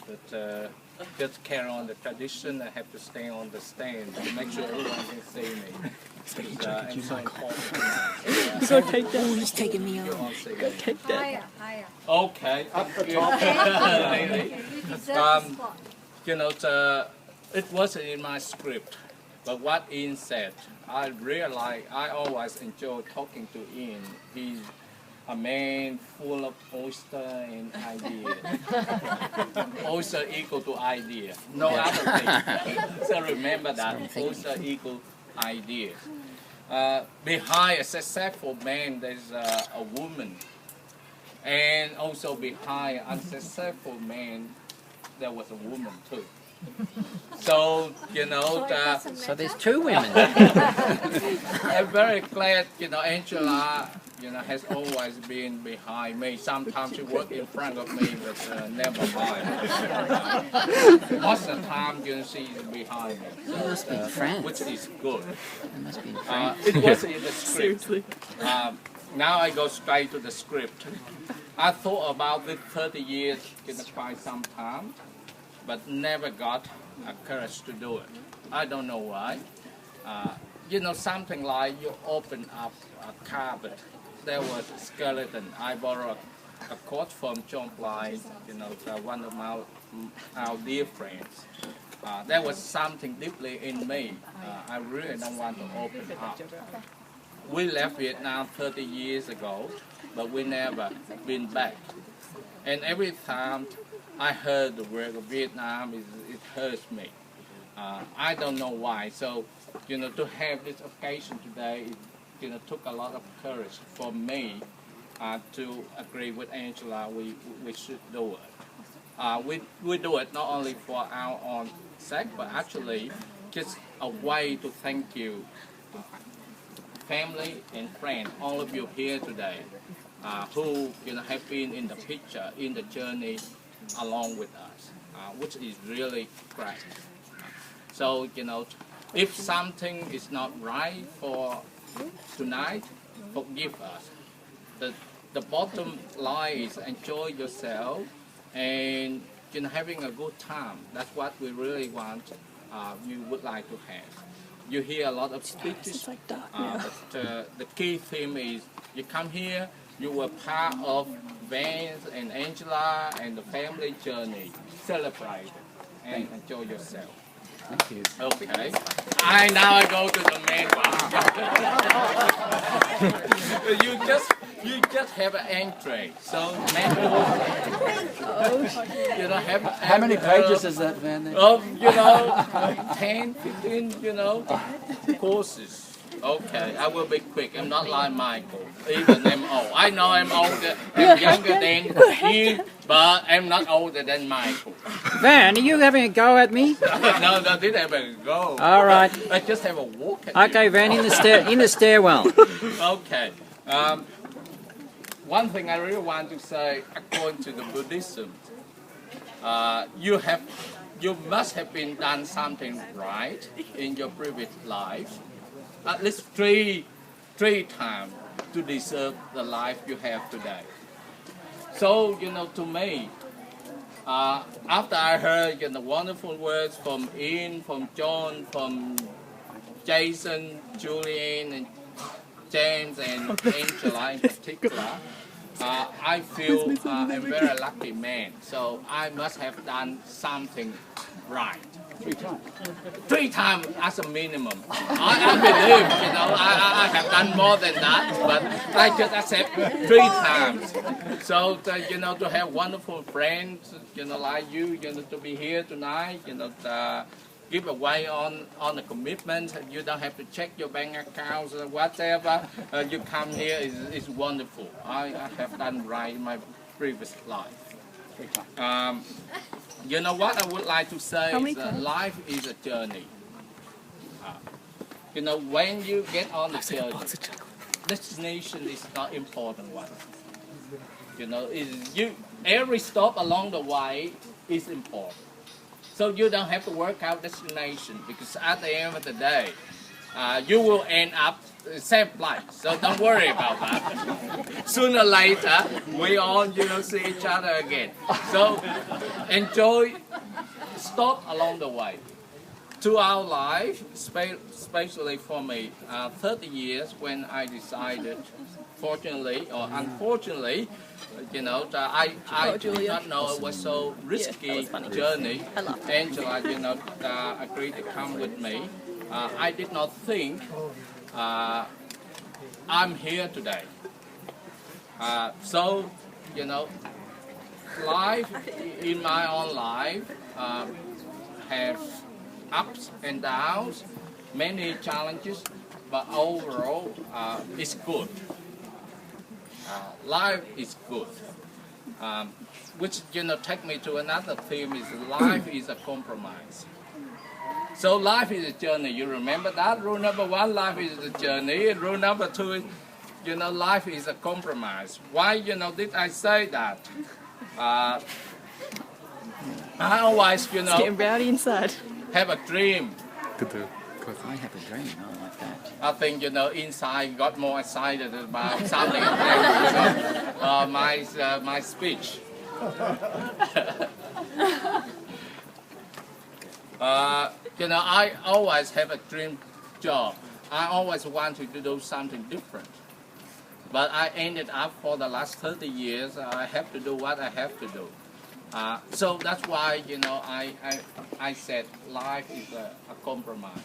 But just carry on the tradition. I have to stay on the stand to make sure everyone can see me. I'm so important. You gotta take that. Oh, he's taking me on. Take that. Higher. Okay. Up the top. Okay, you deserve the spot. You know, it wasn't in my script, but what Ian said, I realized I always enjoy talking to Ian. He's a man full of oyster and idea. Oyster equal to idea, no other thing. So remember that, oyster equal idea. Behind a successful man, there's a woman. And also behind an unsuccessful man, there was a woman too. So, you know, So there's two women. I'm very glad, you know, Angela, you know, has always been behind me. Sometimes she works in front of me, but never mind. Most of the time, you know, she is behind me. So, They must be friends. which is good. They must be friends. It was in the script. Seriously. Now I go straight to the script. I thought about it 30 years, you know, quite some time, but never got courage to do it. I don't know why. You know, something like you open up a cupboard, there was a skeleton. I borrowed a quote from John Blythe, you know, one of our dear friends. There was something deeply in me. I really don't want to open up. We left Vietnam 30 years ago, but we never been back. And every time I heard the word of Vietnam, it hurts me. I don't know why. So, you know, to have this occasion today, it, you know, took a lot of courage for me to agree with Angela. We should do it. We do it not only for our own sake, but actually just a way to thank you, family and friends, all of you here today, who, you know, have been in the picture, in the journey along with us, which is really great. So, you know, if something is not right for tonight, forgive us. The bottom line is enjoy yourself and, you know, having a good time. That's what we really want. We would like to have. You hear a lot of speeches, like that, yeah. but the key theme is you come here, you were part of Vance and Angela and the family journey. Celebrate and enjoy yourself. Thank you. Okay. Now I go to the main one. You just have an entree. So you know, How many pages is that, Van? you know, 10, 15, you know, courses. Okay, I will be quick. I'm not like Michael, even I'm old. I know I'm older, I'm younger than you, but I'm not older than Michael. Van, are you having a go at me? No, didn't have a go. All right. I just have a walk at Okay, Van, in the stairwell. you. Okay. One thing I really want to say, according to the Buddhism, you must have been done something right in your previous life, at least three times to deserve the life you have today. So, you know, to me, after I heard, you know, wonderful words from Ian, from John, from Jason, Julian, and James, and Angela in particular, I feel I'm a very lucky man. So I must have done something right. 3 times. 3 times as a minimum. I believe, you know, I have done more than that, but I just accept 3 times. So, you know, to have wonderful friends, you know, like you know, to be here tonight, you know, give away on the commitment. You don't have to check your bank accounts or whatever. You come here is wonderful. I have done right in my previous life. 3 times. You know what I would like to say is that life is a journey. You know, when you get on the journey, destination is not important one. You know, every stop along the way is important. So you don't have to work out destination, because at the end of the day, you will end up same place. So don't worry about that. Sooner or later, we all see each other again. So enjoy. Stop along the way. To our life, especially for me, 30 years when I decided, fortunately or unfortunately, I did not know it was so risky journey. Angela, agreed to come with me. I did not think I'm here today. So, life in my own life have ups and downs, many challenges, but overall it's good. Life is good. Which take me to another theme is life is a compromise. So life is a journey. You remember that? Rule number 1, life is a journey. And rule number 2 is, life is a compromise. Why, did I say that? I always, It's getting rowdy inside. have a dream. I have a dream. I like that. I think, inside got more excited about something my speech. I always have a dream job. I always wanted to do something different. But I ended up for the last 30 years, I have to do what I have to do. So that's why, I said life is a compromise.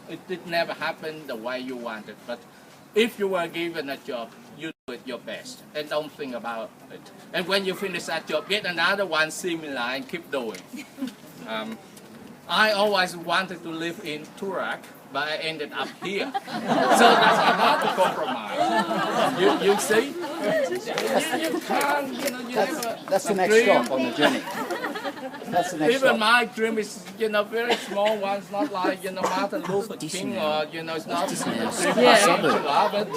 It did never happen the way you wanted, but if you were given a job, you do it your best and don't think about it. And when you finish that job, get another one similar and keep doing. I always wanted to live in Turak, but I ended up here. So that's another compromise. You see? You can't, That's the a next dream. stop on the journey. That's the next Even stop. my dream is, very small ones, not like, Martin Luther King or, it's not but,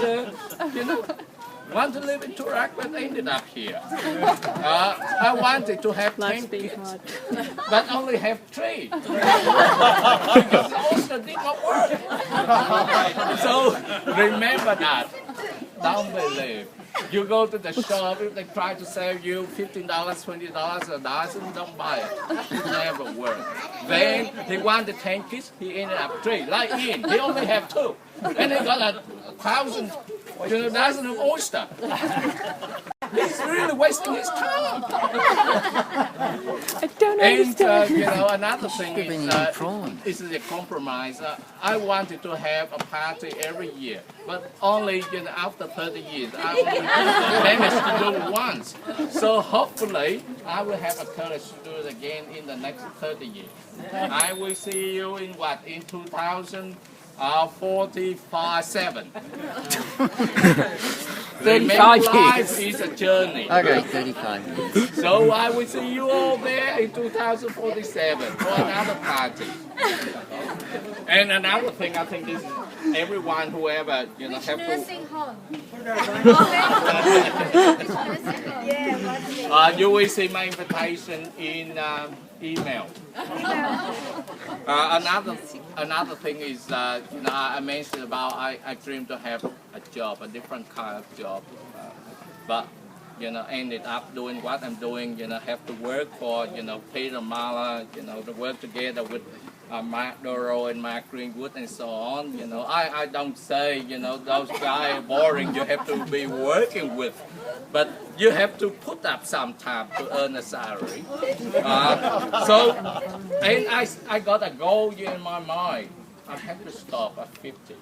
want to live in Turak, but ended up here. I wanted to have 10 kids, but only have 3. Because the oyster did not work. So remember that. Don't believe. You go to the shop, if they try to sell you $15, $20 a dozen, don't buy it. It never works. Then he wanted 10 kids, he ended up 3. Like Ian, he only have 2. And he got 1,000 dozen of oyster. He's really wasting his time. I don't understand. And another thing Giving is, you prawn. this is a compromise. I wanted to have a party every year, but only after 30 years. I only managed to do it once. So hopefully I will have a courage to do it again in the next 30 years. I will see you in what? In 2047. 35 Life years. is a journey. Okay, 35 years. So I will see you all there in 2047 for another party. And another thing, I think is everyone, whoever, have to. Nursing home. You will see my invitation in email. Another thing is, I mentioned about I dream to have a job, a different kind of job, but ended up doing what I'm doing. Have to work for Peter Mala, to work together with Mark Doro and Mark Greenwood and so on. I don't say those guys are boring. You have to be working with, but you have to put up some time to earn a salary. And I got a goal in my mind. I have to stop at 50.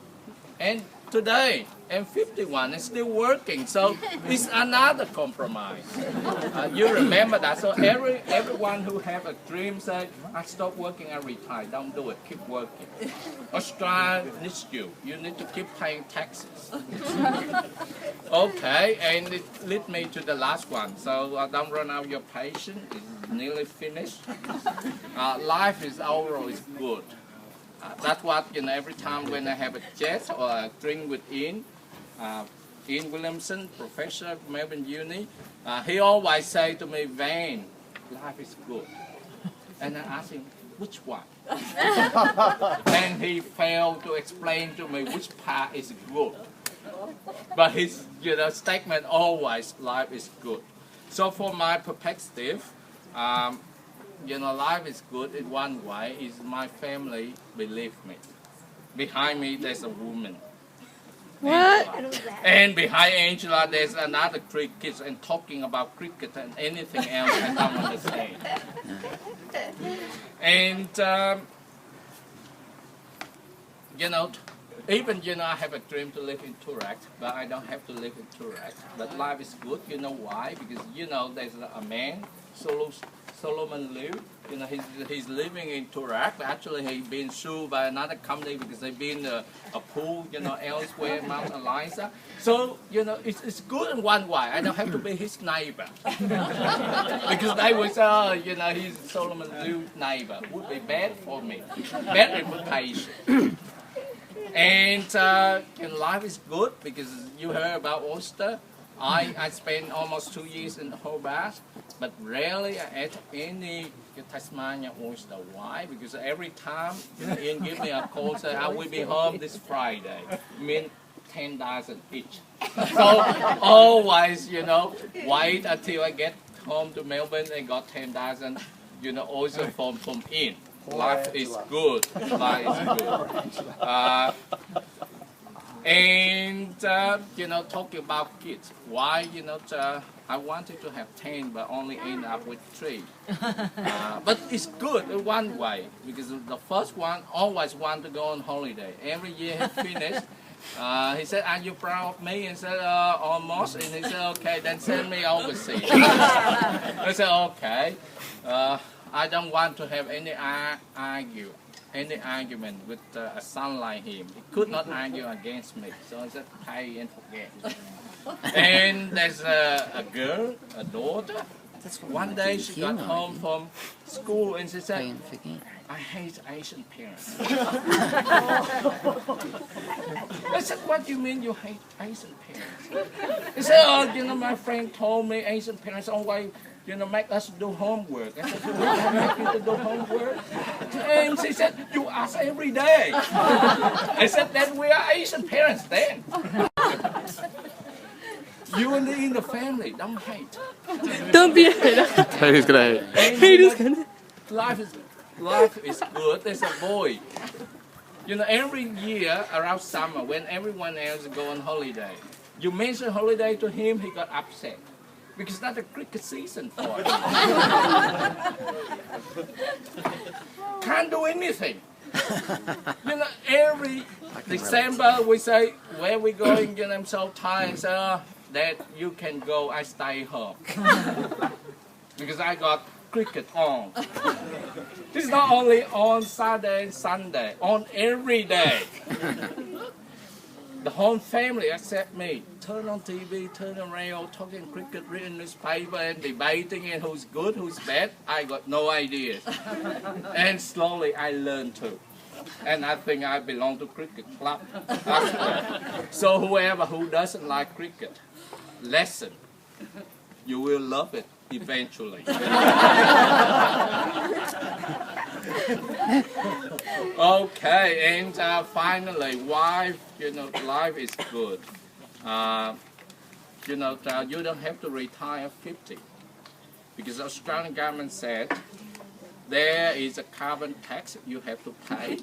And today, I'm 51 and still working, so it's another compromise. You remember that. So everyone who have a dream say, I stop working, I retire. Don't do it, keep working. Australia needs you. You need to keep paying taxes. Okay, and it leads me to the last one. So don't run out your patience. It's nearly finished. Life is overall is good. That's what, every time when I have a chat or a drink with Ian Williamson, professor at Melbourne Uni, he always say to me, Van, life is good. And I asked him, which one? And he failed to explain to me which part is good. But his statement always, life is good. So for my perspective, life is good in one way is my family believe me. Behind me there's a woman. What? And behind Angela there's another 3 kids and talking about cricket and anything else I don't understand. And even I have a dream to live in Toorak, but I don't have to live in Toorak. But life is good. You know why? Because there's a man, Solomon Liu. He's living in Toorak. Actually, he's been sued by another company because they've been a pool, elsewhere in Mount Eliza. So it's good in one way. I don't have to be his neighbor because they would say, he's Solomon Liu's neighbor. Would be bad for me, bad reputation. And life is good because you heard about oyster. I spent almost 2 years in Hobart, but rarely I ate any Tasmania oyster. Why? Because every time Ian give me a call, say I will be home this Friday. Mean 10,000 each. So always, wait until I get home to Melbourne and got 10,000, oyster from Ian. Life is good. Life is good. And talking about kids, why I wanted to have 10 but only end up with 3. But it's good in one way because the first one always want to go on holiday. Every year he finished. He said, "Are you proud of me?" And said, "Almost." And he said, "Okay, then send me overseas." I said, "Okay." I don't want to have any argument with a son like him. He could not argue against me. So I said, pay and forget. And there's a girl, a daughter. One day she got home from school and she said, "I hate Asian parents." I said, "What do you mean you hate Asian parents?" He said, "Oh, my friend told me Asian parents always make us do homework." I said, "You don't make me to do homework?" And she said, "You ask every day." I said, "Then we are Asian parents then." You and in the family don't hate. Don't be a hater. Who's gonna hate? Haters gonna. Life is good. There's a boy. Every year around summer when everyone else go on holiday, you mention holiday to him, he got upset. Because that's a cricket season for him. Can't do anything. Every December we say, "Where we going?" I'm so tired. So, "Dad, you can go. I stay home." Because I got cricket on. It's not only on Saturday and Sunday, on every day. The whole family except me turn on TV, turn on radio, talking cricket, reading newspaper and debating and who's good, who's bad. I got no idea. And slowly I learned to. And I think I belong to cricket club. So whoever who doesn't like cricket, listen. You will love it eventually. Okay, and finally, why life is good. You don't have to retire 50 because the Australian government said there is a carbon tax you have to pay.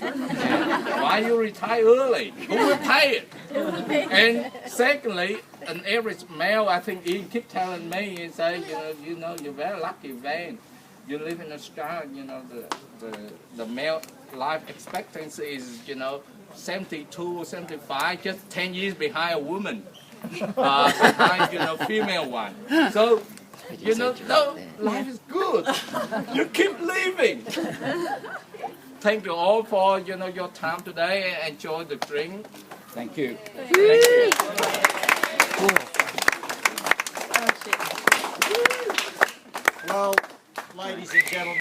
Why you retire early? Who will pay it? And secondly, an average male, I think he keep telling me and say, you're very lucky, Van. You live in Australia, the male life expectancy is, 72, 75, just 10 years behind a woman, behind, female one. So, life is good. You keep living. Thank you all for, your time today and enjoy the drink. Thank you. Thank you. Oh, shit. Well, ladies and gentlemen.